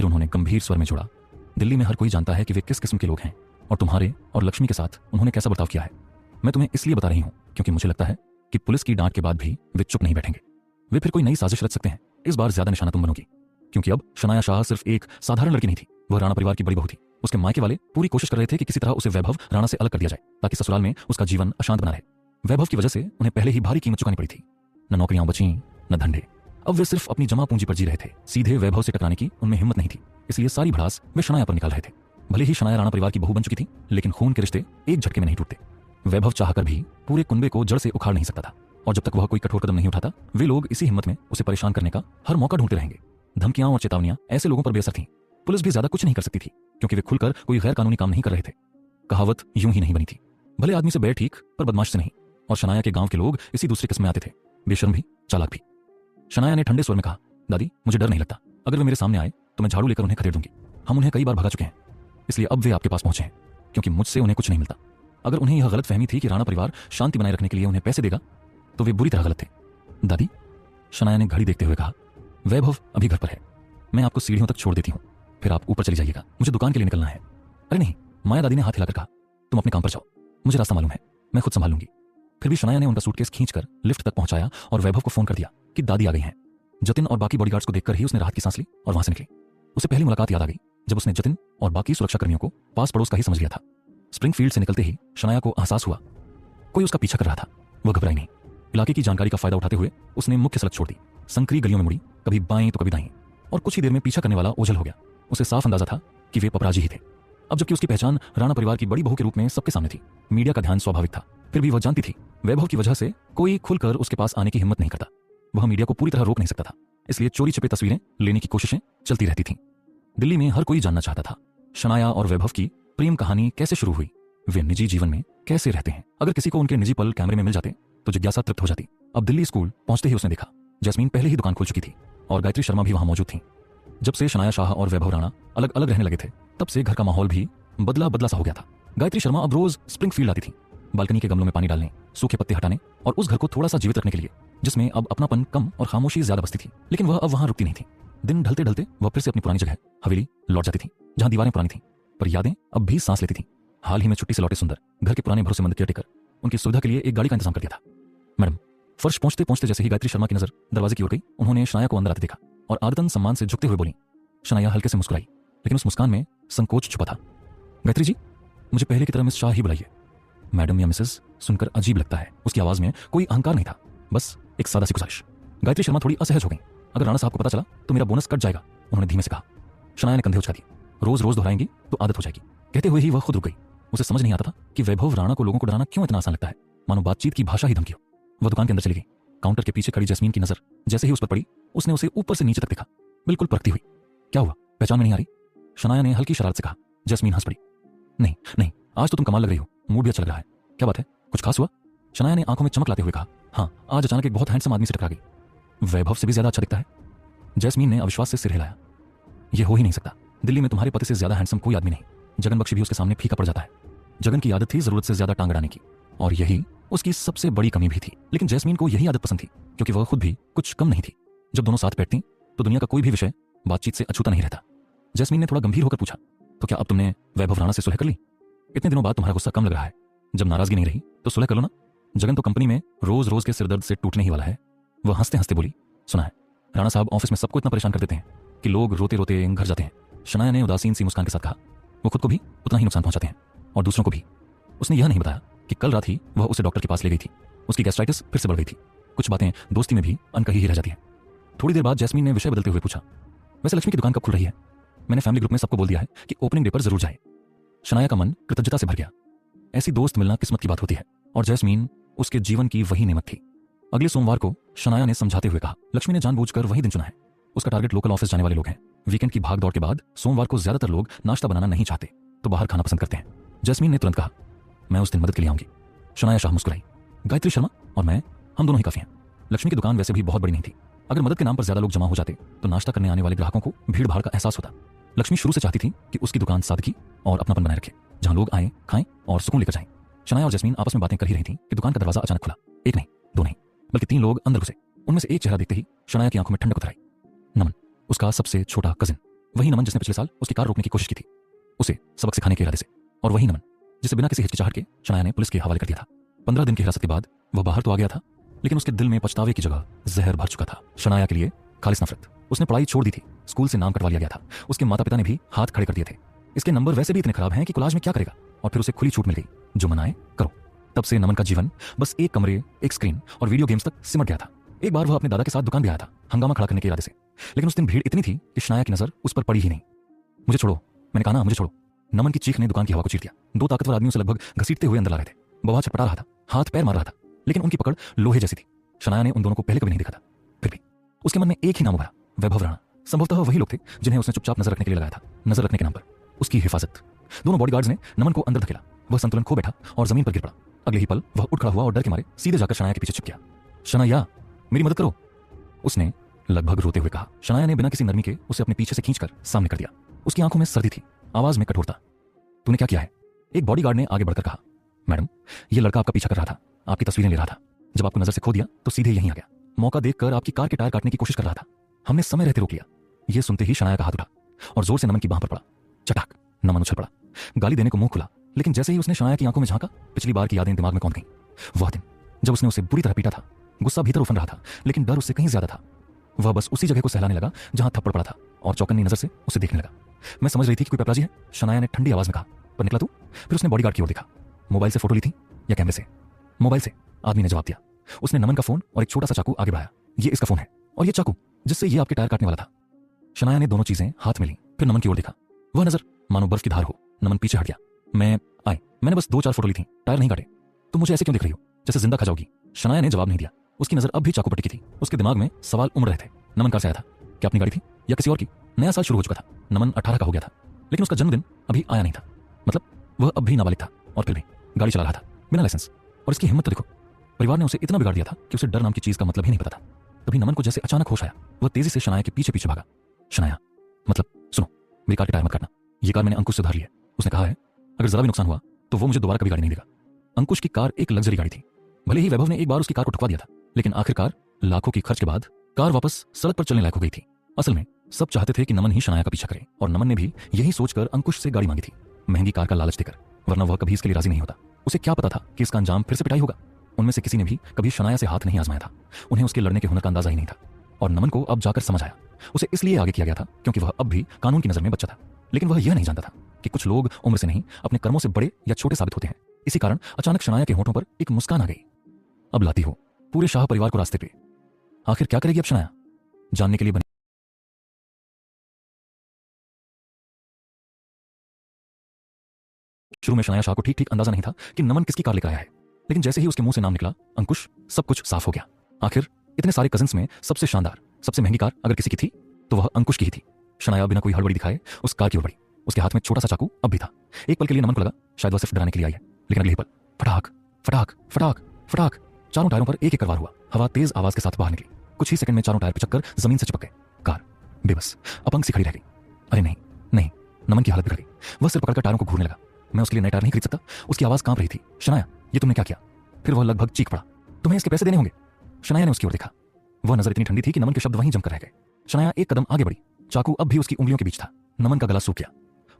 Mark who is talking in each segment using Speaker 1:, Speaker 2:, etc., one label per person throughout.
Speaker 1: फिर उन्होंने गंभीर स्वर में जोड़ा, दिल्ली में हर कोई जानता है कि वे किस किस्म के लोग हैं और तुम्हारे और लक्ष्मी के साथ उन्होंने कैसा बर्ताव किया है। मैं तुम्हें इसलिए बता रही हूं क्योंकि मुझे लगता है कि पुलिस की डांट के बाद भी वे चुप नहीं बैठेंगे। वे फिर कोई नई साजिश रच सकते हैं। इस बार ज्यादा निशाना तुम बनोगी, क्योंकि अब शनाया शाह सिर्फ एक साधारण लड़की नहीं थी, वह राणा परिवार की बड़ी बहू थी। उसके मायके वाले पूरी कोशिश कर रहे थे कि किसी तरह उसे वैभव राणा से अलग कर दिया जाए ताकि ससुराल में उसका जीवन अशांत बना रहे। वैभव की वजह से उन्हें पहले ही भारी कीमत चुकानी पड़ी थी। न नौकरियां बची, न धंधे। अब वे सिर्फ अपनी जमा पूंजी पर जी रहे थे। सीधे वैभव से टकराने की उनमें हिम्मत नहीं थी, इसलिए सारी भड़ास वे शनाया पर निकाल रहे थे। भले ही शनाया राणा परिवार की बहू बन चुकी थी, लेकिन खून के रिश्ते एक झटके में नहीं टूटते। वैभव चाहकर भी पूरे कुनबे को जड़ से उखाड़ नहीं सकता था, और जब तक वह कोई कठोर कदम नहीं उठाता, वे लोग इसी हिम्मत में उसे परेशान करने का हर मौका ढूंढते रहेंगे। धमकियां और चेतावनियां ऐसे लोगों पर बेअसर थीं। पुलिस भी ज्यादा कुछ नहीं कर सकती थी, क्योंकि वे खुलकर कोई गैर कानूनी काम नहीं कर रहे थे। कहावत यूं ही नहीं बनी थी, भले आदमी से बैर ठीक पर बदमाश से नहीं। और शनाया के गांव के लोग इसी दूसरे किस्म में आते थे, बेशर्म भी, चालाक भी। शनाया ने ठंडे स्वर में कहा, दादी मुझे डर नहीं लगता। अगर वे मेरे सामने आए तो मैं झाड़ू लेकर उन्हें खदेड़ दूंगी। हम उन्हें कई बार भगा चुके हैं, इसलिए अब वे आपके पास पहुंचे हैं, क्योंकि मुझसे उन्हें कुछ नहीं मिलता। अगर उन्हें यह गलत फहमी थी कि राणा परिवार शांति बनाए रखने के लिए उन्हें पैसे देगा, तो वे बुरी तरह गलत थे। दादी, शनाया ने घड़ी देखते हुए कहा, वैभव अभी घर पर है, मैं आपको सीढ़ियों तक छोड़ देती हूँ, फिर आप ऊपर चली जाइएगा, मुझे दुकान के लिए निकलना है। अरे नहीं, माया दादी ने हाथ हिलाकर कहा, तुम अपने काम पर जाओ, मुझे रास्ता मालूम है, मैं खुद संभाल लूंगी। फिर भी शनाया ने उनका सूटकेस खींचकर लिफ्ट तक पहुंचाया और वैभव को फोन कर दिया कि दादी आ गई हैं। जतिन और बाकी बॉडीगार्ड्स को देखकर ही उसने राहत की सांस ली और वहां से निकली। उसे पहली मुलाकात याद आ गई जब उसने जतिन और बाकी सुरक्षाकर्मियों को पास पड़ोस का ही समझ लिया था। स्प्रिंगफील्ड से निकलते ही शनाया को एहसास हुआ कोई उसका पीछा कर रहा था। वह घबराई नहीं। इलाके की जानकारी का फायदा उठाते हुए उसने मुख्य सड़क छोड़ दी, संकरी गलियों में मुड़ी, कभी बाएं तो कभी दाएं, और कुछ ही देर में पीछा करने वाला ओझल हो गया। उसे साफ अंदाजा था कि वे पपराजी ही थे। अब जबकि उसकी पहचान राणा परिवार की बड़ी बहू के रूप में सबके सामने थी, मीडिया का ध्यान स्वाभाविक था। फिर भी वह जानती थी वैभव की वजह से कोई खुलकर उसके पास आने की हिम्मत नहीं करता। वह मीडिया को पूरी तरह रोक नहीं सकता था, इसलिए चोरी छिपे तस्वीरें लेने की कोशिशें चलती रहती थीं। दिल्ली में हर कोई जानना चाहता था शनाया और वैभव की प्रेम कहानी कैसे शुरू हुई, वे निजी जीवन में कैसे रहते हैं। अगर किसी को उनके निजी पल कैमरे में मिल जाते तो जिज्ञासा तृप्त हो जाती। अब दिल्ली स्कूल पहुंचते ही उसने देखा जैस्मीन पहले ही दुकान खोल चुकी थी और गायत्री शर्मा भी वहां मौजूद थी। जब से शनाया शाह और वैभव राणा अलग अलग रहने लगे थे, तब से घर का माहौल भी बदला बदला सा हो गया था। गायत्री शर्मा अब रोज स्प्रिंगफील्ड आती थी, बालकनी के गमलों में पानी डालने, सूखे पत्ते हटाने और उस घर को थोड़ा सा जीवित रखने के लिए, जिसमें अब अपनापन कम और खामोशी ज्यादा बसती थी। लेकिन वह अब वहां रुकती नहीं थी। दिन ढलते ढलते वह फिर से अपनी पुरानी जगह हवेली लौट जाती थी, जहां दीवारें पुरानी थीं, पर यादें अब भी सांस लेती थीं। हाल ही में छुट्टी से लौटे सुंदर घर के पुराने भरोसेमंद केयरटेकर उनकी सुविधा के लिए एक गाड़ी का इंतजाम कर दिया था। मैडम, फर्श पहुंचते पहुंचते जैसे ही गायत्री शर्मा की नजर दरवाजे की ओर गई, उन्होंने शनाया को अंदर आते देखा और आदतन सम्मान से झुकते हुए बोली। शनाया हल्के से मुस्कुराई, लेकिन उस मुस्कान में संकोच छुपा था। गायत्री जी, मुझे पहले की तरह मिस शाह ही बुलाइए। मैडम या मिसेस सुनकर अजीब लगता है। उसकी आवाज में कोई अहंकार नहीं था, बस एक सादा सी गुजारिश। गायत्री शर्मा थोड़ी असहज हो गई। अगर राणा साहब को पता चला तो मेरा बोनस कट जाएगा, उन्होंने धीमे से कहा। शनाया ने कंधे उचका दिए। रोज रोज दोहराएंगी तो आदत हो जाएगी, कहते हुए ही वह खुद रुक गई। उसे समझ नहीं आता था कि वैभव राणा को लोगों को डराना क्यों इतना आसान लगता है, मानो बातचीत की भाषा ही धमकी हो। वह दुकान के अंदर चली गई। काउंटर के पीछे खड़ी जैस्मीन की नजर जैसे ही उस पर पड़ी, उसने उसे ऊपर से नीचे तक देखा, बिल्कुल परखती हुई। क्या हुआ, पहचान में नहीं आ रही? शनाया ने हल्की शरारत से कहा। जैस्मीन हंस पड़ी। नहीं नहीं, आज तो तुम कमाल लग रही हो, मूड भी अच्छा लग रहा है। क्या बात है, कुछ खास हुआ? शनाया ने आंखों में चमक लाते हुए कहा। हाँ, आज अचानक एक बहुत हैंडसम आदमी से टकरा गई। वैभव से भी ज्यादा अच्छा दिखता है। जैस्मीन ने अविश्वास से सिर हिलाया। यह हो ही नहीं सकता। दिल्ली में तुम्हारे पति से ज्यादा हैंडसम कोई आदमी नहीं। जगन बख्शी भी उसके सामने फीका पड़ जाता है। जगन की आदत थी जरूरत से ज्यादा टांग अड़ाने की, और यही उसकी सबसे बड़ी कमी भी थी। लेकिन जैस्मीन को यही आदत पसंद थी, क्योंकि वह खुद भी कुछ कम नहीं थी। जब दोनों साथ बैठती तो दुनिया का कोई भी विषय बातचीत से अछूता नहीं रहता। जैस्मीन ने थोड़ा गंभीर होकर पूछा, तो क्या अब तुमने वैभव राणा से सुलह कर ली? इतने दिनों बाद तुम्हारा गुस्सा कम लग रहा है। जब नाराजगी नहीं रही तो सुलह कर लो ना। जगन तो कंपनी में रोज रोज के सिरदर्द से टूटने ही वाला है। वह हंसते हंसते बोली, सुना है राणा साहब ऑफिस में सबको इतना परेशान कर देते हैं कि लोग रोते रोते घर जाते हैं। शनाया ने उदासीन सी मुस्कान के साथ कहा। वो खुद को भी उतना ही नुकसान पहुंचाते हैं और दूसरों को भी। उसने यह नहीं बताया कि कल रात ही वह उसे डॉक्टर के पास ले गई थी। उसकी गैस्ट्राइटिस फिर से बढ़ गई थी। कुछ बातें दोस्ती में भी अनकही ही रह जाती हैं। थोड़ी देर बाद जैस्मीन ने विषय बदलते हुए पूछा, वैसे लक्ष्मी की दुकान कब खुल रही है? मैंने फैमिली ग्रुप में सबको बोल दिया है कि ओपनिंग डे पर जरूर जाए। शनाया का मन कृतज्ञता से भर गया। ऐसी दोस्त मिलना किस्मत की बात होती है, और जैस्मीन उसके जीवन की वही नेमत थी। अगले सोमवार को शनाया ने समझाते हुए कहा, लक्ष्मी ने जानबूझकर वही दिन चुना है। उसका टारगेट लोकल ऑफिस जाने वाले लोग हैं। वीकेंड की भाग दौड़ के बाद सोमवार को ज्यादातर लोग नाश्ता बनाना नहीं चाहते, तो बाहर खाना पसंद करते हैं। जैस्मीन ने तुरंत कहा, मैं उस दिन मदद के लिए आऊंगी। शनाया शाह मुस्कुराई। गायत्री शर्मा और मैं, हम दोनों ही काफी हैं। लक्ष्मी की दुकान वैसे भी बहुत बड़ी नहीं थी। अगर मदद के नाम पर ज्यादा लोग जमा हो जाते तो नाश्ता करने आने वाले ग्राहकों को भीड़ भाड़ का एहसास होता। लक्ष्मी शुरू से चाहती थी कि उसकी दुकान सादगी और अपनापन बनाए रखे, जहां लोग आए, खाएं और सुकून लेकर जाएं। शनाया और जैस्मीन आपस में बातें कर ही रही थीं कि दुकान का दरवाजा अचानक खुला। एक नहीं, दो नहीं, बल्कि 3 लोग अंदर घुसे। उनमें से एक चेहरा देखते ही शनाया की आंखों में ठंडक उतर आई। नमन, उसका सबसे छोटा कजिन। वही नमन जिसने पिछले साल उसकी कार रोकने की कोशिश की थी, उसे सबक सिखाने के इरादे से, और वही नमन जिसे बिना किसी हिचकिचाहट के शनाया ने पुलिस के हवाले कर दिया था। 15 दिन की हिरासत के बाद वह बाहर तो आ गया था, लेकिन उसके दिल में पछतावे की जगह जहर भर चुका था। शनाया के लिए खालिस नफरत। उसने पढ़ाई छोड़ दी थी, स्कूल से नाम कटवा लिया गया था, उसके माता पिता ने भी हाथ खड़े कर दिए थे। इसके नंबर वैसे भी इतने खराब हैं कि कॉलेज में क्या करेगा, और फिर उसे खुली छूट मिल गई, जो मनाए करो। तब से नमन का जीवन बस एक कमरे, एक स्क्रीन और वीडियो गेम्स तक सिमट गया था। एक बार वह अपने दादा के साथ दुकान भी आया था, हंगामा खड़ा करने के इरादे से, लेकिन उस दिन भीड़ इतनी थी कि शनाया की नजर उस पर पड़ी ही नहीं। मुझे छोड़ो, मैंने कहा ना, मुझे छोड़ो। नमन की चीख ने दुकान की हवा को चीर दिया। 2 ताकतवर आदमी उसे लगभग घसीटते हुए अंदर ला रहे थे। बवाल छटपटा रहा था, हाथ पैर मार रहा था, लेकिन उनकी पकड़ लोहे जैसी थी। शनाया ने उन दोनों को पहले कभी नहीं देखा था, फिर भी उसके मन में एक ही नाम उभरा, वैभव राणा। संभवतः वही लोग थे जिन्हें उसने चुपचाप नजर रखने के लिए लगाया था। नजर रखने के नाम पर उसकी हिफाजत। दोनों बॉडीगार्ड्स ने नमन को अंदर धकेला। वह संतुलन खो बैठा और जमीन पर गिर पड़ा। अगले ही पल वह उठ खड़ा हुआ और डर के मारे सीधे जाकर शनाया के पीछे छिप गया। शनाया, मेरी मदद करो, उसने लगभग रोते हुए कहा। शनाया ने बिना किसी नरमी के उसे अपने पीछे से खींचकर सामने कर दिया। उसकी आंखों में सर्दी थी, आवाज में कठोरता। तूने क्या किया है? एक बॉडीगार्ड ने आगे बढ़कर कहा। मैडम, यह लड़का आपका पीछा कर रहा था, आपकी तस्वीरें ले रहा था। जब आपको नजर से खो दिया तो सीधे यहीं आ गया। मौका देखकर आपकी कार के टायर काटने की कोशिश कर रहा था। हमने समय रहते रोक लिया। यह सुनते ही शनाया का हाथ उठा और जोर से नमन की बांह पर पड़ा। चटाक, नमन उछल पड़ा। गाली देने को मुंह खुला, लेकिन जैसे ही उसने शनाया की आंखों में झांका, पिछली बार की यादें दिमाग में कौंध गईं। वह दिन जब उसने उसे बुरी तरह पीटा था। गुस्सा भीतर उफन रहा था, लेकिन डर उससे कहीं ज्यादा था। वह बस उसी जगह को सहलाने लगा जहां थप्पड़ पड़ा था और चौकन्नी नजर से उसे देखने लगा। मैं समझ रही थी कि कोई पेपराजी है, शनाया ने ठंडी आवाज में कहा। पर निकला तू? फिर उसने बॉडीगार्ड की ओर देखा। मोबाइल से फोटो ली थी या कैमरे से? मोबाइल से, आदमी ने जवाब दिया। उसने नमन का फोन और एक छोटा सा चाकू आगे बढ़ाया। ये इसका फोन है, और ये चाकू जिससे ये आपके टायर काटने वाला था। शनाया ने दोनों चीजें हाथ में ली, फिर नमन की ओर देखा। वह नजर मानो बर्फ की धार हो। नमन पीछे हट गया। मैंने बस 2-4 फोटो ली थी, टायर नहीं काटे। तुम मुझे ऐसे क्यों देख रही हो, जैसे जिंदा खा जाओगी? शनाया ने जवाब नहीं दिया। उसकी नजर अब भी चाकू पर टिकी थी। उसके दिमाग में सवाल उमड़ रहे थे। नमन कार से आया था, क्या अपनी गाड़ी थी या किसी और की? नया साल शुरू हो चुका था, नमन 18 का हो गया था, लेकिन उसका जन्मदिन अभी आया नहीं था। मतलब वह अब भी नाबालिग था, और फिर भी गाड़ी चला रहा था बिना लाइसेंस। और इसकी हिम्मत तो देखो, परिवार ने उसे इतना बिगाड़ दिया था कि उसे डर नाम की चीज का मतलब ही नहीं पता था। तभी नमन को जैसे अचानक होश आया। वह तेजी से शनाया के पीछे पीछे भागा। शनाया, मतलब सुनो, मेरी कार के टायर मत काटना। ये कार मैंने अंकुश से उधार ली है। उसने कहा है अगर जरा भी नुकसान हुआ तो वो मुझे दोबारा कभी गाड़ी नहीं देगा। अंकुश की कार एक लग्जरी गाड़ी थी। भले ही वैभव ने एक बार उसकी कार को ठुकवा दिया था, लेकिन आखिरकार लाखों की खर्च के बाद कार वापस सड़क पर चलने लायक हो गई थी। असल में सब चाहते थे कि नमन ही शनाया का पीछा करे, और नमन ने भी यही सोचकर अंकुश से गाड़ी मांगी थी, महंगी कार का लालच देकर, वरना वह कभी इसके लिए राजी नहीं होता। उसे क्या पता था कि इसका अंजाम फिर से पिटाई होगा। उनमें से किसी ने भी कभी शनाया से हाथ नहीं आजमाया था। उन्हें उसके लड़ने के हुनर का अंदाजा ही नहीं था। और नमन को अब जाकर समझ आया, उसे इसलिए आगे किया गया था क्योंकि वह अब भी कानून की नजर में बच्चा था। लेकिन वह यह नहीं जानता था कि कुछ लोग उम्र से नहीं, अपने कर्मों से बड़े या छोटे साबित होते हैं। इसी कारण अचानक शनाया के होठों पर एक मुस्कान आ गई। अब लाती हो पूरे शाह परिवार को रास्ते पे। आखिर क्या करेगी अब शनाया, जानने के लिए बनी। शुरू में शनाया शाह को ठीक ठीक अंदाजा नहीं था कि नमन किसकी कार लेकर आया है, लेकिन जैसे ही उसके मुंह से नाम निकला अंकुश, सब कुछ साफ हो गया। आखिर इतने सारे कजिन्स में सबसे शानदार, सबसे महंगी कार अगर किसी की थी तो वह अंकुश की ही थी। शनाया बिना कोई हड़बड़ी दिखाए उस कार की ओर बढ़ी। उसके हाथ में छोटा सा चाकू अब भी था। एक पल के लिए नमन को लगा शायद वह सिर्फ डराने के लिए आई है, लेकिन अगले ही पल फटाक फटाक फटाक फटाक चारों टायरों पर एक एक करवार हुआ। हवा तेज आवाज के साथ बाहर निकली। कुछ ही सेकंड में चारों टायर पिचककर जमीन से चिपक गए। कार बेबस अपंग सी खड़ी रह गई। अरे नहीं नहीं, नमन की हालत बिगड़ गई। वह सिर पकड़कर टायरों को घूरने लगा। मैं उसके लिए नए टायर नहीं खरीद सकता। उसकी आवाज कांप रही थी। शनाया, ये तुमने क्या किया? फिर वह लगभग चीख पड़ा। तुम्हें इसके पैसे देने होंगे। शनाया ने उसकी ओर देखा। वह नजर इतनी ठंडी थी कि नमन के शब्द वहीं जमकर रह गए। शनाया एक कदम आगे बढ़ी। चाकू अब भी उसकी उंगलियों के बीच था। नमन का गला सूख गया।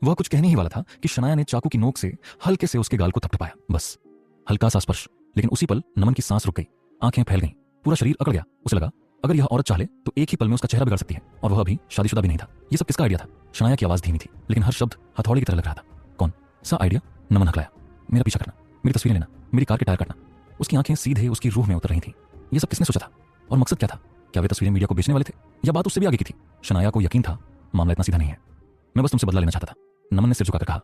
Speaker 1: वह कुछ कहने ही वाला था कि शनाया ने चाकू की नोक से हल्के से उसके गाल को थपथपाया। बस हल्का सा स्पर्श, लेकिन उसी पल नमन की सांस रुक गई, आंखें फैल गईं, पूरा शरीर अकड़ गया। उसे लगा अगर यह औरत चाहे तो एक ही पल में उसका चेहरा बिगाड़ सकती है, और वह अभी शादीशुदा भी नहीं था। यह सब किसका आइडिया था? शनाया की आवाज धीमी थी, लेकिन हर शब्द हथौड़े की तरह लग रहा था। कौन सा आइडिया? नमन हकलाया। मेरा पीछा करना, मेरी तस्वीरें लेना, मेरी कार के टायर काटना। उसकी आंखें सीधे उसकी रूह में उतर रही थी। यह सब किसने सोचा था, और मकसद क्या था? क्या वे तस्वीरें मीडिया को बेचने वाले थे, या बात उससे भी आगे की थी? शनाया को यकीन था मामला इतना सीधा नहीं है। मैं बस तुमसे बदला लेना चाहता था, नमन ने सिर झुकाकर कहा।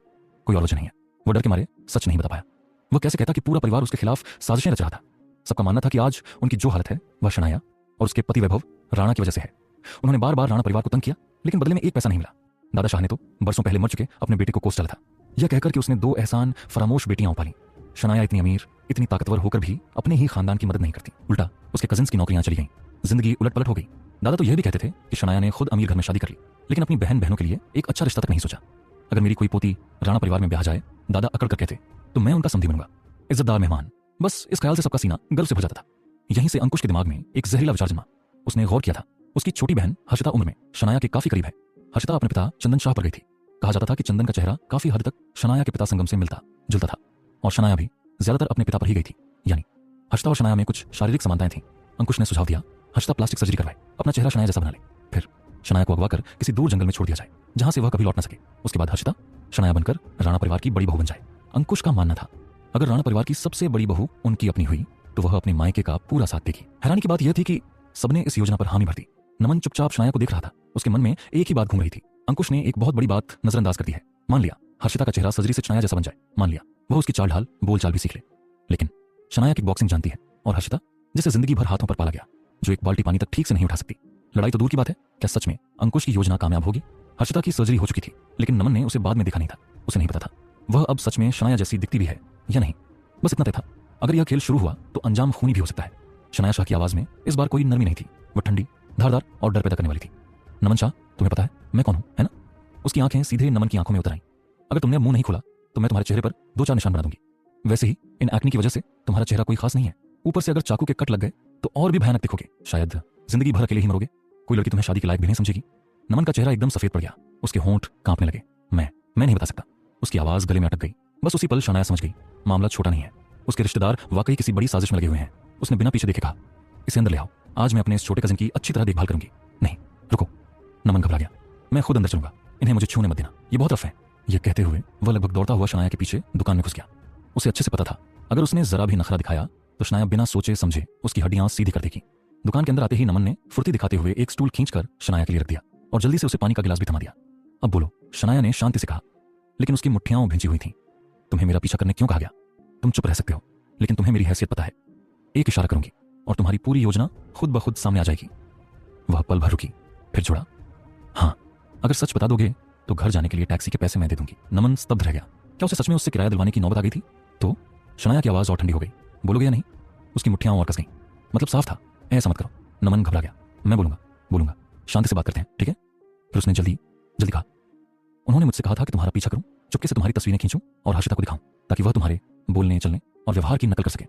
Speaker 1: कोई और वजह नहीं है। वो डर के मारे सच नहीं बता पाया। वह कैसे कहता कि पूरा परिवार उसके खिलाफ साजिशें रच रहा था। सबका मानना था कि आज उनकी जो हालत है वह शनाया और उसके पति वैभव राणा की वजह से है। उन्होंने बार बार राणा परिवार को तंग किया, लेकिन बदले में एक पैसा नहीं मिला। दादा शाह ने तो बरसों पहले मर चुके अपने बेटे को कोस डाला था, यह कहकर कि उसने 2 एहसान फरामोश बेटियां पाली। शनाया इतनी अमीर, इतनी ताकतवर होकर भी अपने ही खानदान की मदद नहीं करती। उल्टा उसके कजिन्स की नौकरियां चली गईं, जिंदगी उलट पलट हो गई। दादा तो यह भी कहते थे कि शनाया ने खुद अमीर घर में शादी कर ली, लेकिन अपनी बहनों के लिए एक अच्छा रिश्ता तक नहीं सोचा। अगर मेरी कोई पोती राणा परिवार में ब्याह जाए, दादा अकड़ कर कहते, तो मैं उनका समधी बनूंगा, इज्जतदार मेहमान। बस इस ख्याल से सबका सीना गर्व से भर जाता था। यहीं से अंकुश के दिमाग में एक जहरीला विचार जमा। उसने गौर किया था उसकी छोटी बहन हर्षिता उम्र में शनाया के काफी करीब है। हर्षिता अपने पिता चंदन शाह पर गई थी। कहा जाता था कि चंदन का चेहरा काफी हद तक शनाया के पिता संगम से मिलता जुलता था और शनाया भी ज्यादातर अपने पिता पर ही गई थी। यानी हर्षिता और शनाया में कुछ शारीरिक समानताएं थीं। अंकुश ने सुझाव दिया, हर्षिता प्लास्टिक सर्जरी करवाए, अपना चेहरा शनाया जैसा बना ले, फिर शनाया को अगवा कर किसी दूर जंगल में छोड़ दिया जाए जहां से वह कभी लौट न सके। उसके बाद हर्षिता शनाया बनकर राणा परिवार की बड़ी बहू बन जाए। अंकुश का मानना था अगर राणा परिवार की सबसे बड़ी बहू उनकी अपनी हुई तो वह अपने मायके का पूरा साथ देगी। हैरानी की बात यह थी कि सबने इस योजना पर हामी भर दी। नमन चुपचाप शनाया को देख रहा था। उसके मन में एक ही बात घूम रही थी। अंकुश ने एक बहुत बड़ी बात नजरअंदाज कर दी है। मान लिया हर्षिता का चेहरा सर्जरी से शनाया जैसा बन जाए, मान लिया वह उसकी चाल ढाल बोल चाल भी सीख ले, लेकिन शनाया किक बॉक्सिंग जानती है और हर्षिता जिसे जिंदगी भर हाथों पर पाला गया, जो एक बाल्टी पानी तक ठीक से नहीं उठा सकती। लड़ाई तो दूर की बात है, क्या सच में अंकुश की योजना कामयाब होगी? हर्षिता की सर्जरी हो चुकी थी, लेकिन नमन ने उसे बाद में देखा नहीं था। उसे नहीं पता था वह अब सच में शनाया जैसी दिखती भी है या नहीं। बस इतना तय था, अगर यह खेल शुरू हुआ तो अंजाम खूनी भी हो सकता है। शनाया शाह की आवाज में इस बार कोई नरमी नहीं थी, वह ठंडी, धारदार और डर पैदा करने वाली थी। नमन शाह, तुम्हें पता है मैं कौन हूं, है ना? उसकी आंखें सीधे नमन की आंखों में उतर आईं। अगर तुमने मुंह नहीं खोला तो मैं तुम्हारे चेहरे पर 2-4 निशान बना दूंगी। वैसे ही इन एक्ने की वजह से तुम्हारा चेहरा कोई खास नहीं है, ऊपर से अगर चाकू के कट लग गए तो और भी भयानक दिखोगे। शायद जिंदगी भर अकेले ही मरोगे, कोई लड़की तुम्हें शादी के लायक भी नहीं समझेगी। नमन का चेहरा एकदम सफेद पड़ गया, उसके होंठ कांपने लगे। मैं नहीं बता सकता। उसकी आवाज गले में अटक गई। बस उसी पल शनाया समझ गई मामला छोटा नहीं है। उसके रिश्तेदार वाकई किसी बड़ी साजिश में लगे हुए हैं। उसने बिना पीछे देखे कहा, इसे अंदर ले आओ, आज मैं अपने इस छोटे कजिन की अच्छी तरह देखभाल करूंगी। नहीं रुको, नमन घबरा गया। मैं खुद अंदर चलूंगा, इन्हें मुझे छूने मत देना, ये बहुत रफ है। यह कहते हुए वह लगभग दौड़ता हुआ शनाया के पीछे दुकान में घुस गया। उसे अच्छे से पता था अगर उसने जरा भी नखरा दिखाया तो शनाया बिना सोचे समझे उसकी हड्डियां सीधी कर देगी। दुकान के अंदर आते ही नमन ने फुर्ती दिखाते हुए एक स्टूल खींचकर शनाया के लिए रख दिया और जल्दी से उसे पानी का गिलास भी थमा दिया। अब बोलो, शनाया ने शांति से कहा, लेकिन उसकी मुट्ठियां भिंची हुई थीं। तुम्हें मेरा पीछा करने क्यों कहा गया? तुम चुप रह सकते हो, लेकिन तुम्हें मेरी हैसियत पता है। एक इशारा करूंगी और तुम्हारी पूरी योजना खुद ब खुद सामने आ जाएगी। वह पल भर रुकी, फिर छोड़ा, हाँ अगर सच बता दोगे तो घर जाने के लिए टैक्सी के पैसे मैं दे दूंगी। नमन स्तब्ध रह गया। क्या उसे सच में उससे किराया दिलवाने की नौबत आ गई थी? तो शनाया की आवाज और ठंडी हो गई। बोलोगे या नहीं? उसकी मुट्ठियां और कस गईं। मतलब साफ था, ऐसा मत करो। नमन घबरा गया। मैं बोलूंगा, शांति से बात करते हैं, ठीक है? फिर उसने जल्दी कहा, उन्होंने मुझसे कहा था कि तुम्हारा पीछा करूं, चुपके से तुम्हारी तस्वीरें खींचूं और हर्षिता को दिखाऊं ताकि वह तुम्हारे बोलने चलने और व्यवहार की नकल कर सके।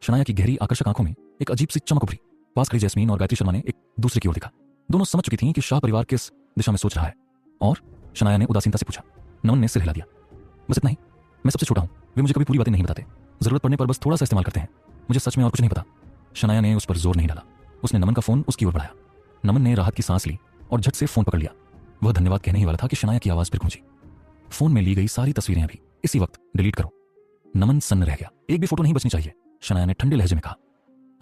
Speaker 1: शनाया की गहरी आकर्षक आंखों में एक अजीब सी चमक उभरी। पास खड़ी जैस्मीन और गायत्री शर्मा ने एक दूसरे की ओर देखा। दोनों समझ चुकी थीं कि शाह परिवार किस दिशा में सोच रहा है। और शनाया ने उदासीनता से पूछा। नमन ने सिर हिला दिया। बस इतना ही, मैं सबसे छोटा हूं, वे मुझे कभी पूरी बातें नहीं बताते, जरूरत पड़ने पर बस थोड़ा सा इस्तेमाल करते हैं। मुझे सच में और कुछ नहीं पता। शनाया ने उस पर जोर नहीं डाला। उसने नमन का फोन उसकी ओर बढ़ाया। नमन ने राहत की सांस ली और झट से फोन पकड़ लिया। वह धन्यवाद कहने ही वाला था कि शनाया की आवाज फिर गूंजी। फोन में ली गई सारी तस्वीरें अभी इसी वक्त डिलीट करो। नमन सन्न रह गया। एक भी फोटो नहीं बचनी चाहिए, शनाया ने ठंडे लहजे में कहा।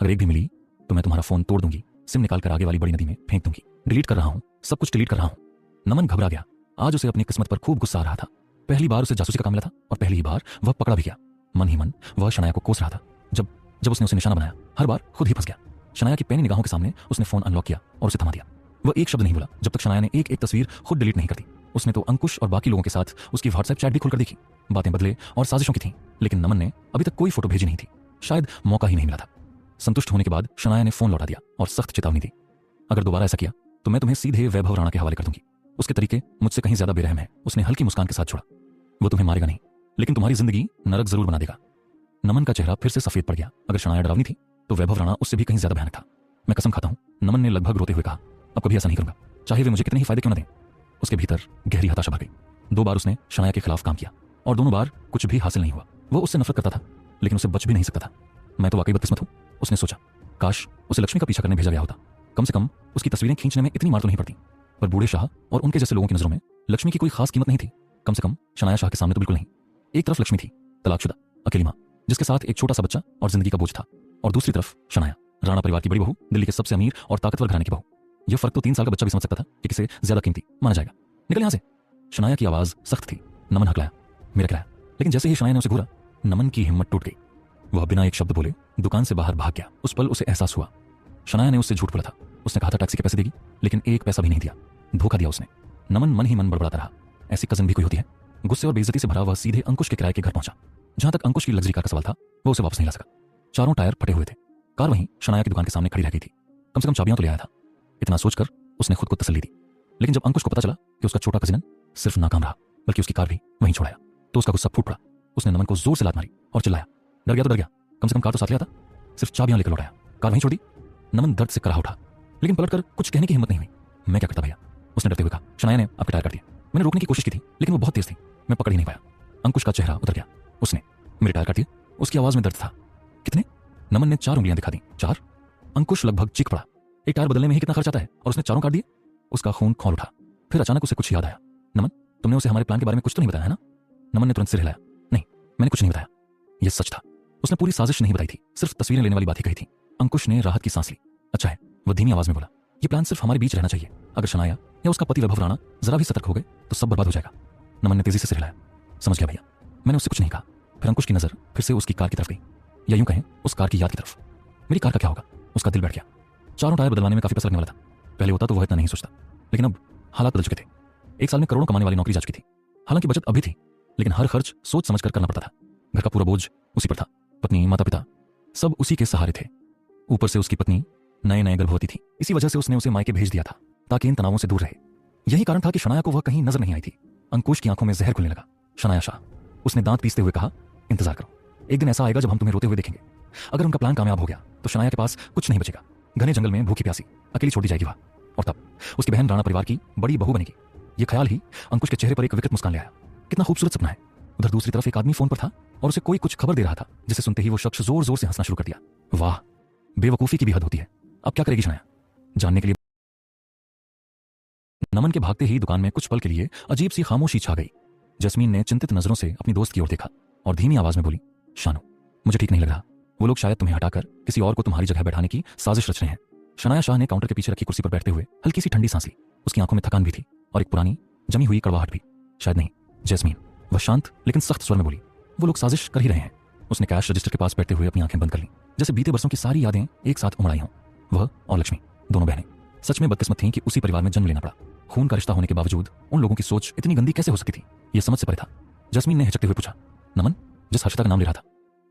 Speaker 1: अगर एक भी मिली तो मैं तुम्हारा फोन तोड़ दूंगी, सिम निकाल कर आगे वाली बड़ी नदी में फेंक दूंगी। डिलीट कर रहा हूं, सब कुछ डिलीट कर रहा हूं। नमन घबरा गया। आज उसे अपनी किस्मत पर खूब गुस्सा आ रहा था। पहली बार उसे जासूसी का काम मिला था और पहली ही बार वह पकड़ा भी गया। मन ही मन वह शनाया को कोस रहा था। जब उसने उसे निशाना बनाया, हर बार खुद ही फंस गया। शनाया की पैनी निगाहों के सामने उसने फोन अनलॉक किया और उसे थमा दिया। वह एक शब्द नहीं बोला जब तक शनाया ने एक एक तस्वीर खुद डिलीट नहीं कर दी। उसने तो अंकुश और बाकी लोगों के साथ उसकी व्हाट्सएप चैट भी खुलकर देखी। बातें बदले और साजिशों की थीं, लेकिन नमन ने अभी तक कोई फोटो भेजी नहीं थी। शायद मौका ही नहीं मिला था। संतुष्ट होने के बाद शनाया ने फोन लौटा दिया और सख्त चेतावनी दी, अगर दोबारा ऐसा किया तो मैं तुम्हें सीधे वैभव राणा के हवाले कर दूंगी। उसके तरीके मुझसे कहीं ज्यादा बेरहम है। उसने हल्की मुस्कान के साथ छोड़ा। वो तुम्हें मारेगा नहीं, लेकिन तुम्हारी जिंदगी नरक जरूर बना देगा। नमन का चेहरा फिर से सफेद पड़ गया। अगर शनाया डरावनी थी तो वैभव राणा उससे भी कहीं ज्यादा भयानक था। मैं कसम खाता हूं, नमन ने लगभग रोते हुए कहा, अब कभी ऐसा नहीं करूंगा, चाहे वे मुझे कितने ही फायदे क्यों न दें। उसके भीतर गहरी हताशा भर गई। 2 बार उसने शनाया के खिलाफ काम किया और दोनों बार कुछ भी हासिल नहीं हुआ। वो उससे नफरत करता था, लेकिन उसे बच भी नहीं सकता था। मैं तो वाकई बदकिस्मत हूं, उसने सोचा। काश उसे लक्ष्मी का पीछा करने भेजा गया होता, कम से कम उसकी तस्वीरें खींचने में इतनी मार तो नहीं पड़ती। पर बूढ़े शाह और उनके जैसे लोगों की नजरों में लक्ष्मी की कोई खास कीमत नहीं थी। कम से कम शनाया शाह के सामने तो बिल्कुल नहीं। एक तरफ लक्ष्मी थी, तलाकशुदा अकेली मां, जिसके साथ एक छोटा सा बच्चा और जिंदगी का बोझ था, और दूसरी तरफ शनाया, राणा परिवार की बड़ी बहू, दिल्ली के सबसे अमीर और ताकतवर घराने की बहू। यह फर्क तो 3 साल का बच्चा भी समझ सकता था कि किसे ज्यादा कीमती माना जाएगा। निकल यहां से। शनाया की आवाज सख्त थी। नमन हकलाया, मेरा किराया। लेकिन जैसे ही शनाया ने उसे घूरा, नमन की हिम्मत टूट गई। वह बिना एक शब्द बोले दुकान से बाहर भाग गया। उस पल उसे एहसास हुआ, शनाया ने उससे झूठ बोला था। उसने कहा था टैक्सी के पैसे देगी, लेकिन एक पैसा भी नहीं दिया। धोखा दिया उसने। नमन मन ही मन बड़बड़ाता रहा। ऐसी कजन भी कोई होती है? गुस्से और बेइज्जती से भरा वह सीधे अंकुश के किराए के घर पहुंचा। जहां तक अंकुश की लग्जरी कार का सवाल था, वह उसे वापस नहीं ला सका। चारों टायर फटे हुए थे। कार वहीं शनाया की दुकान के सामने खड़ी रह गई थी। कम से कम चाबियां तो ले आया था। इतना सोचकर उसने खुद को तसल्ली दी। लेकिन जब अंकुश को पता चला कि उसका छोटा कजिन सिर्फ नाकाम रहा, बल्कि उसकी कार भी वहीं छोड़ाया, तो उसका गुस्सा फूट पड़ा। उसने नमन को जोर से लात मारी और चिल्लाया, डर गया तो डर गया, कम से कम कार तो साथ लिया था, सिर्फ चाबियां लेकर लौटाया, कार वहीं छोड़ दी। नमन दर्द से कराह उठा, लेकिन पलटकर कुछ कहने की हिम्मत नहीं हुई। मैं क्या करता भैया, उसने डरते हुए कहा। शनाया ने आपके टायर काट दिए। मैंने रोकने की कोशिश की थी लेकिन वो बहुत तेज थी, मैं पकड़ ही नहीं पाया। अंकुश का चेहरा उतर गया। उसने मेरे टायर काट दिए? उसकी आवाज में दर्द था। कितने? नमन ने 4 उंगलियां दिखा दी। 4? अंकुश लगभग चीख पड़ा। एक टायर बदलने में ही कितना खर्च आता है और उसने 4 काट दिए? उसका खून खौल उठा। फिर अचानक उसे कुछ याद आया। नमन, तुमने उसे हमारे प्लान के बारे में कुछ तो नहीं बताया है ना? नमन ने तुरंत सिर हिलाया। नहीं, मैंने कुछ नहीं बताया। यह सच था। उसने पूरी साजिश नहीं बताई थी, सिर्फ तस्वीरें लेने वाली बात ही कही थी। अंकुश ने राहत की सांस ली। अच्छा है, वह धीमी आवाज में बोला। यह प्लान सिर्फ हमारे बीच रहना चाहिए। अगर शनाया या उसका पति वैभव राणा जरा भी सतर्क हो गए तो सब बर्बाद हो जाएगा। नमन ने तेजी से सिर हिलाया। समझ गया भैया, मैंने उससे कुछ नहीं कहा। फिर अंकुश की नजर फिर से उसकी कार की तरफ गई, या यूं कहें उस कार की याद की तरफ। मेरी कार का क्या होगा? उसका दिल बैठ गया। 4 टायर बदलवाने में काफी पैसा लगने वाला था। पहले होता तो वह इतना नहीं सोचता, लेकिन अब हालात बदल चुके थे। 1 साल में करोड़ों कमाने वाली नौकरी जा चुकी थी। हालांकि बचत अभी थी, लेकिन हर खर्च सोच समझ कर करना पड़ता था। घर का पूरा बोझ उसी पर था। पत्नी, माता पिता सब उसी के सहारे थे। ऊपर से उसकी पत्नी नए नए गर्भवती थी। इसी वजह से उसने उसे मायके भेज दिया था ताकि इन तनावों से दूर रहे। यही कारण था कि शनाया को वह कहीं नजर नहीं आई थी। अंकुश की आंखों में जहर खुलने लगा। शनाया शाह, उसने दांत पीसते हुए कहा, इंतजार करो, एक दिन ऐसा आएगा जब हम तुम्हें रोते हुए देखेंगे। अगर उनका प्लान कामयाब हो गया तो शनाया के पास कुछ नहीं बचेगा। घने जंगल में भूखी प्यासी अकेली छोड़ दी जाएगी वह, और तब उसकी बहन राणा परिवार की बड़ी बहू बनेगी। यह ख्याल ही अंकुश के चेहरे पर एक विकृत मुस्कान ले आया। कितना खूबसूरत सपना है। उधर दूसरी तरफ एक आदमी फोन पर था और उसे कोई कुछ खबर दे रहा था, जिसे सुनते ही वो शख्स जोर जोर से हंसना शुरू कर दिया। वाह, बेवकूफी की भी हद होती है। अब क्या करेगी शनाया? जानने के लिए नमन के भागते ही दुकान में कुछ पल के लिए अजीब सी खामोशी छा गई। जस्मीन ने चिंतित नजरों से अपनी दोस्त की ओर देखा और धीमी आवाज में बोली, शानू, मुझे ठीक नहीं लग रहा। वो लोग शायद तुम्हें हटाकर किसी और को तुम्हारी जगह बैठाने की साजिश रच रहे हैं। शनाया शाह ने काउंटर के पीछे रखी कुर्सी पर बैठते हुए हल्की सी ठंडी सांस ली। उसकी आंखों में थकान भी थी और एक पुरानी जमी हुई कड़वाहट भी। शायद नहीं जैस्मीन, वह शांत लेकिन सख्त स्वर में बोली, वो लोग साजिश कर ही रहे हैं। उसने कैश रजिस्टर के पास बैठते हुए अपनी आंखें बंद कर लीं, जैसे बीते बरसों की सारी यादें एक साथ उमड़ आई हों। वह और लक्ष्मी, दोनों बहनें, सच में बदकिस्मत थीं कि उसी परिवार में जन्म लेना पड़ा। खून का रिश्ता होने के बावजूद उन लोगों की सोच इतनी गंदी कैसे हो सकती थी? यह समझ से परे था। जस्मीन ने हिचकते हुए पूछा, नमन, जिस हर्षिता का नाम ले रहा था,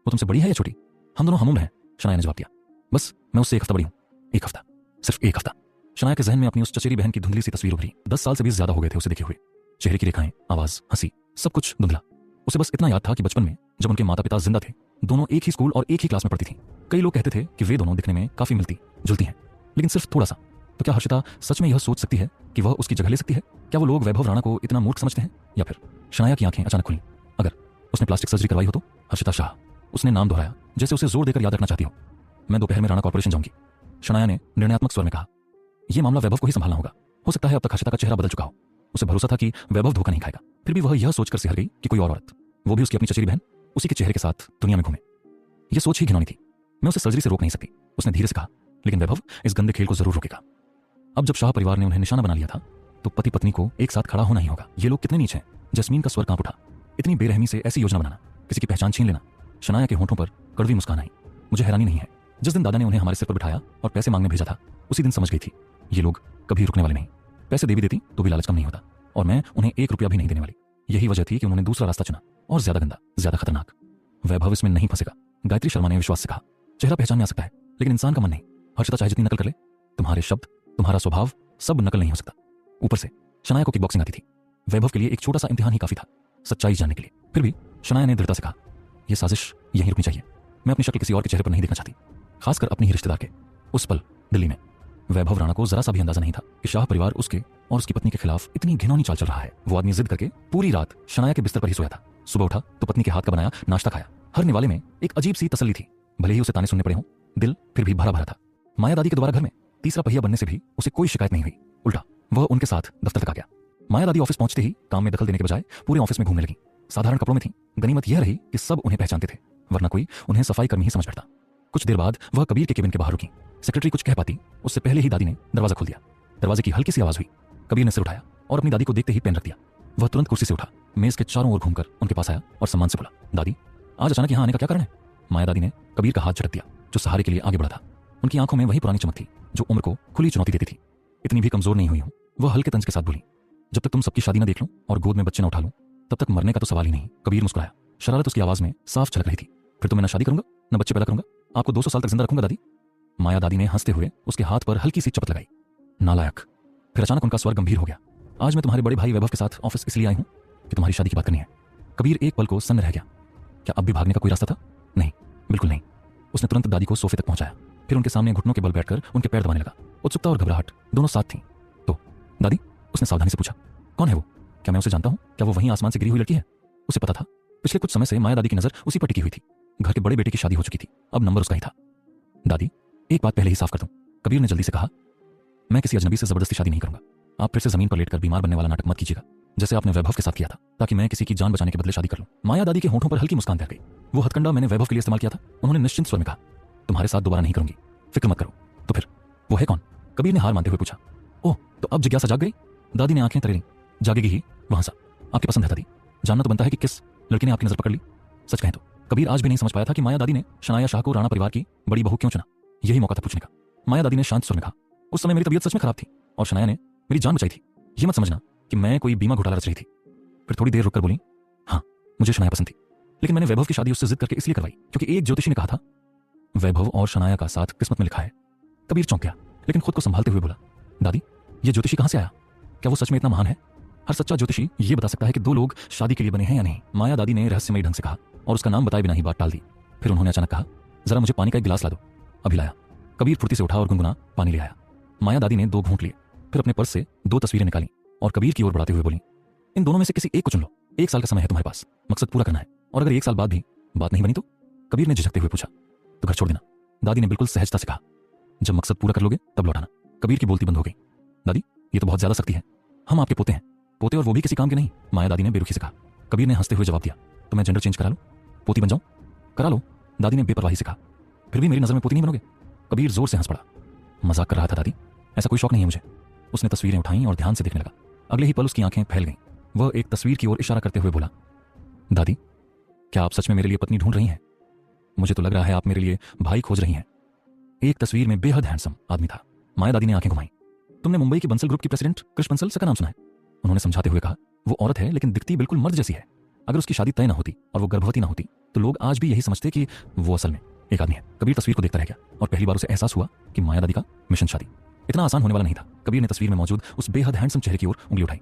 Speaker 1: वो तुमसे बड़ी है या छोटी? हम दोनों हम उम्र हैं, शनाया ने जवाब दिया। बस मैं उससे 1 हफ्ता बड़ी हूं। 1 हफ्ता? सिर्फ 1 हफ्ता? शनाया के जहन में अपनी उस चचेरी बहन की धुंधली सी तस्वीर उभरी। 10 साल से भी ज्यादा हो गए थे उसे देखे हुए। चेहरे की रेखाएं, आवाज, हंसी, सब कुछ धुंधला। उसे बस इतना याद था कि बचपन में जब उनके माता पिता जिंदा थे, दोनों एक ही स्कूल और एक ही क्लास में पढ़ती थीं। कई लोग कहते थे कि वे दोनों दिखने में काफी मिलती जुलती हैं, लेकिन सिर्फ थोड़ा सा। तो क्या हर्षिता सच में यह सोच सकती है कि वह उसकी जगह ले सकती है? क्या वो लोग वैभव राणा को इतना मूर्ख समझते हैं? या फिर शनाया की आंखें अचानक खुली। अगर उसने प्लास्टिक सर्जरी करवाई हो तो? हर्षिता शाह, उसने नाम दोहराया जैसे उसे जोर देकर याद रखना चाहती हो। मैं दोपहर में राणा कॉर्पोरेशन जाऊंगी, शनाया ने निर्णयात्मक स्वर में कहा। यह मामला वैभव को ही संभालना होगा। हो सकता है अब तक हर्षिता का चेहरा बदल चुका हो। उसे भरोसा था कि वैभव धोखा नहीं खाएगा। फिर भी वह यह सोचकर सिहर गई कि कोई और औरत, वो भी उसकी अपनी चचेरी बहन, उसी के चेहरे के साथ दुनिया में घूमे। यह सोच ही घिनौनी थी। मैं उसे सर्जरी से रोक नहीं सकती, उसने धीरे से कहा, लेकिन वैभव इस गंदे खेल को जरूर रोकेगा। अब जब शाह परिवार ने उन्हें निशाना बना लिया था तो पति पत्नी को एक साथ खड़ा होना ही होगा। ये लोग कितने नीच हैं। जस्मीन का स्वर कांप उठा। इतनी बेरहमी से ऐसी योजना बनाना, किसी की पहचान छीन लेना। शनाया के होंठों पर कड़वी मुस्कान आई। मुझे हैरानी नहीं है, जिस दिन दादा ने उन्हें हमारे सिर पर बिठाया और पैसे मांगने भेजा था, उसी दिन समझ गई थी ये लोग कभी रुकने वाले नहीं। पैसे दे भी देती तो भी लालच कम नहीं होता, और मैं उन्हें 1 रुपया भी नहीं देने वाली। यही वजह थी कि उन्होंने दूसरा रास्ता चुना, और ज्यादा गंदा, ज्यादा खतरनाक। वैभव इसमें नहीं फंसेगा, गायत्री शर्मा ने विश्वास से कहा। चेहरा पहचान में आ सकता है, लेकिन इंसान का मन नहीं। हर्षिता चाहे जितनी नकल कर ले, तुम्हारे शब्द, तुम्हारा स्वभाव सब नकल नहीं हो सकता। ऊपर से शनाया को किकबॉक्सिंग आती थी। वैभव के लिए एक छोटा सा इम्तिहान ही काफी था, सच्चाई जानने के लिए। फिर भी शनाया ने दृढ़ता से कहा, यह साजिश यहीं रुकनी चाहिए। मैं अपनी शक्ल किसी और के चेहरे पर नहीं देखना चाहती, खासकर अपनी ही रिश्तेदार के। उस पल दिल्ली में वैभव राणा को जरा सा भी अंदाजा नहीं था कि शाह परिवार उसके और उसकी पत्नी के खिलाफ इतनी घिनौनी चाल चल रहा है। वो आदमी जिद करके पूरी रात शनाया के बिस्तर पर ही सोया था। सुबह उठा तो पत्नी के हाथ का बनाया नाश्ता खाया। हर निवाले में एक अजीब सी तसल्ली थी। भले ही उसे ताने सुनने पड़े हों, दिल फिर भी भरा भरा था। माया दादी के दोबारा घर में तीसरा पहिया बनने से भी उसे कोई शिकायत नहीं हुई। उल्टा वह उनके साथ दफ्तर तक आ गया। माया दादी ऑफिस पहुंचते ही काम में दखल देने के बजाय पूरे ऑफिस में घूमने लगी। साधारण कपड़ों में थी। गनीमत यह रही कि सब उन्हें पहचानते थे, वरना कोई उन्हें सफाई कर्मी ही समझ बैठता। कुछ देर बाद वह कबीर के केबिन के बाहर रुकी। सेक्रेटरी कुछ कह पाती उससे पहले ही दादी ने दरवाजा खोल दिया। दरवाजे की हल्की सी आवाज हुई। कबीर ने सिर उठाया और अपनी दादी को देखते ही पेन रख दिया। वह तुरंत कुर्सी से उठा, मेज के चारों ओर घूमकर उनके पास आया और सम्मान से बोला, दादी, आज अचानक यहाँ आने का क्या कारण है? माया दादी ने कबीर का हाथ झटक दिया, जो सहारे के लिए आगे बढ़ा था। उनकी आंखों में वही पुरानी चमक थी जो उम्र को खुली चुनौती देती थी। इतनी भी कमजोर नहीं हुई हूं, वह हल्के तंज के साथ बोली। जब तक तुम सबकी शादी न देख लूं और गोद में बच्चे न उठा लूं, तब तक मरने का तो सवाल ही नहीं। कबीर मुस्कुराया। शरारत उसकी आवाज में साफ झलक रही थी। फिर तो मैं न शादी करूंगा, न बच्चे पैदा करूंगा, आपको 200 साल तक जिंदा रखूंगा दादी। माया दादी ने हंसते हुए उसके हाथ पर हल्की सी चपत लगाई। नालायक। फिर अचानक उनका स्वर गंभीर हो गया। आज मैं तुम्हारे बड़े भाई वैभव के साथ ऑफिस इसलिए आई हूं कि तुम्हारी शादी की बात करनी है। कबीर एक पल को सन्न रह गया। क्या अब भी भागने का कोई रास्ता था? नहीं, बिल्कुल नहीं। उसने तुरंत दादी को सोफे तक पहुंचाया, फिर उनके सामने घुटनों के बल बैठकर उनके पैर दबाने लगा। उत्सुकता और घबराहट दोनों साथ थीं। तो दादी, उसने सावधानी से पूछा, कौन है वो? क्या मैं उसे जानता हूँ? क्या वो वहीं आसमान से गिरी हुई लड़की है? उसे पता था पिछले कुछ समय से माया दादी की नजर उसी पर टिकी हुई थी। घर के बड़े बेटे की शादी हो चुकी थी, अब नंबर उसका ही था। दादी, एक बात पहले ही साफ कर दूं, कबीर ने जल्दी से कहा, मैं किसी अजनबी से जबरदस्ती शादी नहीं करूंगा। आप फिर से जमीन पर लेटकर बीमार बनने वाला नाटक मत कीजिएगा, जैसे आपने वैभव के साथ किया था, ताकि मैं किसी की जान बचाने के बदले शादी कर लूं। माया दादी के होंठों पर हल्की मुस्कान तैर गई। वो हथकंडा मैंने वैभव के लिए इस्तेमाल किया था। उन्होंने निश्चिंत स्वर में कहा, तुम्हारे साथ दोबारा नहीं करूंगी, फिक्र मत करो। तो फिर वो है कौन? कबीर ने हार मानते हुए पूछा। ओह, तो अब जिज्ञासा जाग गई? दादी ने आंखें तरेरी। जागेगी ही, वहां सा आपकी पसंद है दादी, जानना तो बनता है कि किस लड़की ने आपकी नजर पकड़ ली। सच कहें तो कबीर आज भी नहीं समझ पाया था कि माया दादी ने शनाया शाह को राणा परिवार की बड़ी बहू क्यों चुना। यही मौका था पूछने का। माया दादी ने शांत स्वर में कहा, उस समय मेरी तबीयत सच में खराब थी और शनाया ने मेरी जान बचाई थी। ये मत समझना कि मैं कोई बीमा घोटाला रच रही थी। फिर थोड़ी देर रुककर बोली, हाँ मुझे शनाया पसंद थी, लेकिन मैंने वैभव की शादी उससे जिद करके इसलिए करवाई क्योंकि एक ज्योतिषी ने कहा था वैभव और शनाया का साथ किस्मत में लिखा है। कबीर चौंक गया, लेकिन खुद को संभालते हुए बोला, दादी ये ज्योतिषी कहां से आया? क्या वो सच में इतना महान है? हर सच्चा ज्योतिषी ये बता सकता है कि दो लोग शादी के लिए बने हैं या नहीं। माया दादी ने रहस्यमयी ढंग से कहा और उसका नाम बताए बिना ही बात टाल दी। फिर उन्होंने अचानक कहा, जरा मुझे पानी का एक गिलास ला दो। अभी लाया। कबीर फुर्ती से उठा और गुनगुना पानी ले आया। माया दादी ने 2 घूंट लिए, फिर अपने पर्स से 2 तस्वीरें निकाली और कबीर की ओर बढ़ाते हुए बोली, इन दोनों में से किसी एक को चुन लो। 1 साल का समय है तुम्हारे पास, मकसद पूरा करना है, और अगर 1 साल बाद भी बात नहीं बनी तो? कबीर ने झिझकते हुए पूछा, तो घर छोड़ देना। दादी ने बिल्कुल सहजता से कहा, जब मकसद पूरा कर लोगे तब लौटाना। कबीर की बोलती बंद हो गई। दादी ये तो बहुत ज्यादा सख्ती है, हम आपके पोते हैं। पोते और वो भी किसी काम के नहीं, माया दादी ने बेरुखी से कहा। कबीर ने हंसते हुए जवाब दिया, तो मैं जेंडर चेंज करा लूं, पोती बन जाऊं? करा लो, दादी ने बेपरवाही से कहा। फिर भी मेरी नजर में पोती नहीं बनोगे? कबीर जोर से हंस पड़ा। मजाक कर रहा था दादी, ऐसा कोई शौक नहीं है मुझे। उसने तस्वीरें उठाई और ध्यान से देखने लगा। अगले ही पल उसकी आंखें फैल गईं। वह एक तस्वीर की ओर इशारा करते हुए बोला, दादी क्या आप सच में मेरे लिए पत्नी ढूंढ रही हैं? मुझे तो लग रहा है आप मेरे लिए भाई खोज रही हैं। एक तस्वीर में बेहद हैंडसम आदमी था। माया दादी ने आंखें घुमाई। तुमने मुंबई की बंसल ग्रुप की प्रेसिडेंट कृष बंसल का नाम सुना है? उन्होंने समझाते हुए कहा, वो औरत है लेकिन दिखती बिल्कुल मर्द जैसी है। अगर उसकी शादी तय ना होती और वो गर्भवती ना होती तो लोग आज भी यही समझते कि वो असल में एक आदमी है। कबीर तस्वीर को देखता रह गया और पहली बार उसे एहसास हुआ कि माया दादी का मिशन शादी इतना आसान होने वाला नहीं था। कबीर ने तस्वीर में मौजूद उस बेहद हैंडसम चेहरे की ओर उंगली उठाई।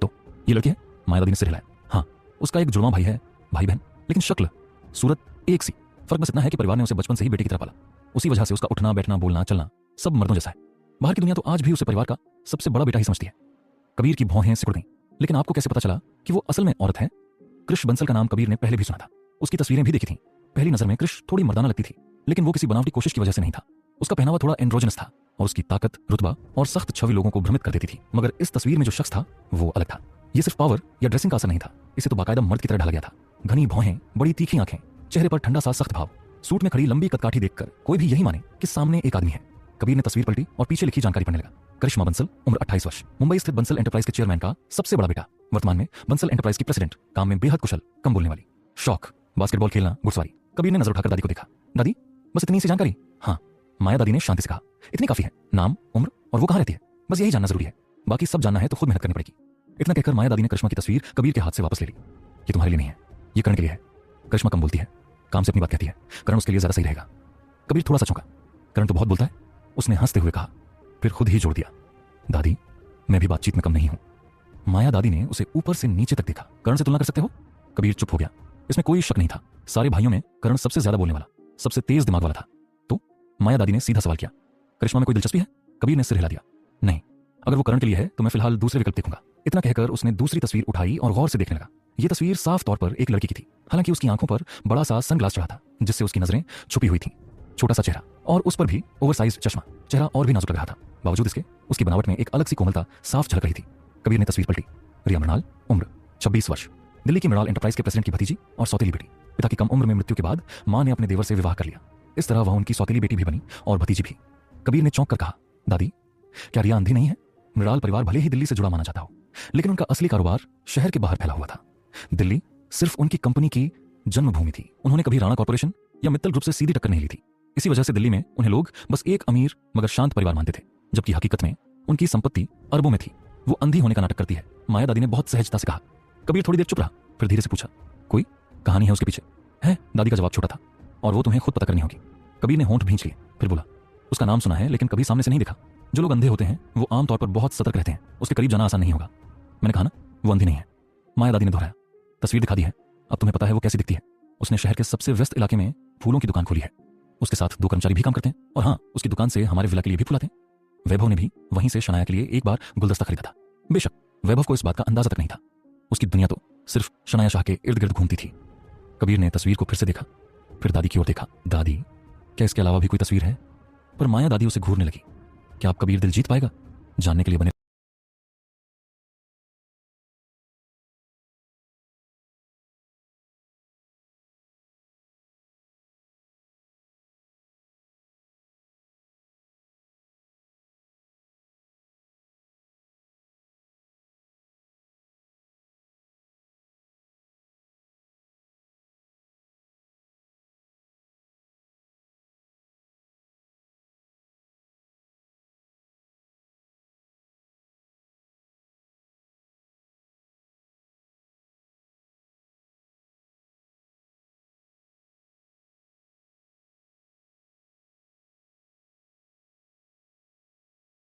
Speaker 1: तो ये लड़की है? माया दादी ने सिर हिलाया। हाँ, उसका एक जुड़वा भाई है, भाई बहन, लेकिन शक्ल सूरत एक सी। फर्क बस इतना है कि परिवार ने उसे बचपन से ही बेटे की तरह पाला। उसी वजह से उसका उठना बैठना बोलना चलना सब मर्दों जैसा है। बाहर की दुनिया तो आज भी उसे परिवार का सबसे बड़ा बेटा ही समझती है। कबीर की भौहें सिकुड़ गईं। लेकिन आपको कैसे पता चला कि वो असल में औरत है? कृष बंसल का नाम कबीर ने पहले भी सुना था, उसकी तस्वीरें भी देखी थीं। पहली नजर में कृष थोड़ी मर्दाना लगती थी, लेकिन वो किसी बनावटी कोशिश की वजह से नहीं था। उसका पहनावा थोड़ा एंड्रोजनस था और उसकी ताकत, रुतबा और सख्त छवि लोगों को भ्रमित कर देती थी। मगर इस तस्वीर में जो शख्स था वो अलग था। ये सिर्फ पावर या ड्रेसिंग का असर नहीं था, इसे तो बाकायदा मर्द की तरह ढाला गया था। घनी भौहें, बड़ी तीखी आंखें, चेहरे पर ठंडा सा सख्त भाव। सूट में खड़ी लंबी कदकाठी देखकर कोई भी यही माने कि सामने एक आदमी है। कबीर ने तस्वीर पलटी और पीछे लिखी जानकारी पढ़ने लगा। करिश्मा बंसल, उम्र 28 वर्ष, मुंबई स्थित बंसल एंटरप्राइज के चेयरमैन का सबसे बड़ा बेटा, वर्तमान में बंसल एंटरप्राइज की प्रेसिडेंट, काम में बेहद कुशल, कम बोलने वाली, शौक बास्केटबॉल खेलना, घुड़सवारी। कबीर ने नजर उठाकर दादी को देखा। दादी बस इतनी सी जानकारी? हाँ, माया दादी ने शांति से कहा, इतनी काफी है। नाम, उम्र और वो कहाँ रहती है, बस यही जानना जरूरी है। बाकी सब जानना है तो खुद मेहनत करनी पड़ेगी। इतना कहकर माया दादी ने करिश्मा की तस्वीर कबीर के हाथ से वापस ले ली। ये तुम्हारे लिए नहीं है, ये करण के लिए है। करिश्मा कम बोलती है, काम से अपनी बात कहती है, करण उसके लिए ज्यादा सही रहेगा। कबीर थोड़ा सा चौंका। करण तो बहुत बोलता है, उसने हंसते हुए कहा, फिर खुद ही जोड़ दिया, दादी मैं भी बातचीत में कम नहीं हूं। माया दादी ने उसे ऊपर से नीचे तक देखा। करण से तुलना कर सकते हो? कबीर चुप हो गया। इसमें कोई शक नहीं था, सारे भाइयों में करण सबसे ज्यादा बोलने वाला, सबसे तेज दिमाग वाला था। तो माया दादी ने सीधा सवाल किया, करिश्मा में कोई दिलचस्पी है? कबीर ने सिर हिला दिया, नहीं, अगर वो करण के लिए है तो मैं फिलहाल दूसरे विकल्प देखूंगा। इतना कहकर उसने दूसरी तस्वीर उठाई और गौर से देखने लगा। यह तस्वीर साफ तौर पर एक लड़की की थी, हालांकि उसकी आंखों पर बड़ा सा सनग्लास चढ़ा था जिससे उसकी नजरें छुपी हुई थीं। छोटा सा चेहरा और उस पर भी ओवरसाइज चश्मा, चेहरा और भी नाजुक लग रहा था। बावजूद इसके उसकी बनावट में एक अलग सी कोमलता साफ झलक रही थी। कबीर ने तस्वीर पलटी। रिया मृणाल, उम्र 26 वर्ष, दिल्ली की मृणाल एंटरप्राइज के प्रेसिडेंट की भतीजी और सौतेली बेटी। पिता की कम उम्र में मृत्यु के बाद मां ने अपने देवर से विवाह कर लिया। इस तरह वह उनकी सौतेली बेटी भी बनी और भतीजी भी। कबीर ने चौंक कर कहा, दादी क्या रिया अंधी नहीं है? मृणाल परिवार भले ही दिल्ली से जुड़ा माना जाता हो, लेकिन उनका असली कारोबार शहर के बाहर फैला हुआ था। दिल्ली सिर्फ उनकी कंपनी की जन्मभूमि थी। उन्होंने कभी राणा कॉर्पोरेशन या मित्तल ग्रुप से सीधी टक्कर नहीं ली थी। इसी वजह से दिल्ली में उन्हें लोग बस एक अमीर मगर शांत परिवार मानते थे, जबकि हकीकत में उनकी संपत्ति अरबों में थी। वो अंधी होने का नाटक करती है, माया दादी ने बहुत सहजता से कहा। कबीर थोड़ी देर चुप रहा, फिर धीरे से पूछा, कोई कहानी है उसके पीछे? है, दादी का जवाब छोटा था, और वो तुम्हें खुद पता करनी होगी। कबीर ने होंठ भींच लिए, फिर बोला, उसका नाम सुना है लेकिन कभी सामने से नहीं देखा। जो लोग अंधे होते हैं वो आमतौर पर बहुत सतर्क रहते हैं, उसके करीब जाना आसान नहीं होगा। मैंने कहा ना, वो अंधी नहीं है। माया दादी ने दोहराया। तस्वीर दिखा दी है, अब तुम्हें पता है वो कैसी दिखती है। उसने शहर के सबसे व्यस्त इलाके में फूलों की दुकान खोली है। उसके साथ 2 कर्मचारी भी काम करते हैं, और हाँ, उसकी दुकान से हमारे विला के लिए भी फूल आते हैं। वैभव ने भी वहीं से शनाया के लिए एक बार गुलदस्ता खरीदा था। बेशक वैभव को इस बात का अंदाजा तक नहीं था। उसकी दुनिया तो सिर्फ शनाया शाह के इर्द गिर्द घूमती थी। कबीर ने तस्वीर को फिर से देखा, फिर दादी की ओर देखा। दादी, क्या इसके अलावा भी कोई तस्वीर है? पर माया दादी उसे घूरने लगी। क्या अब कबीर दिल जीत पाएगा? जानने के लिए बने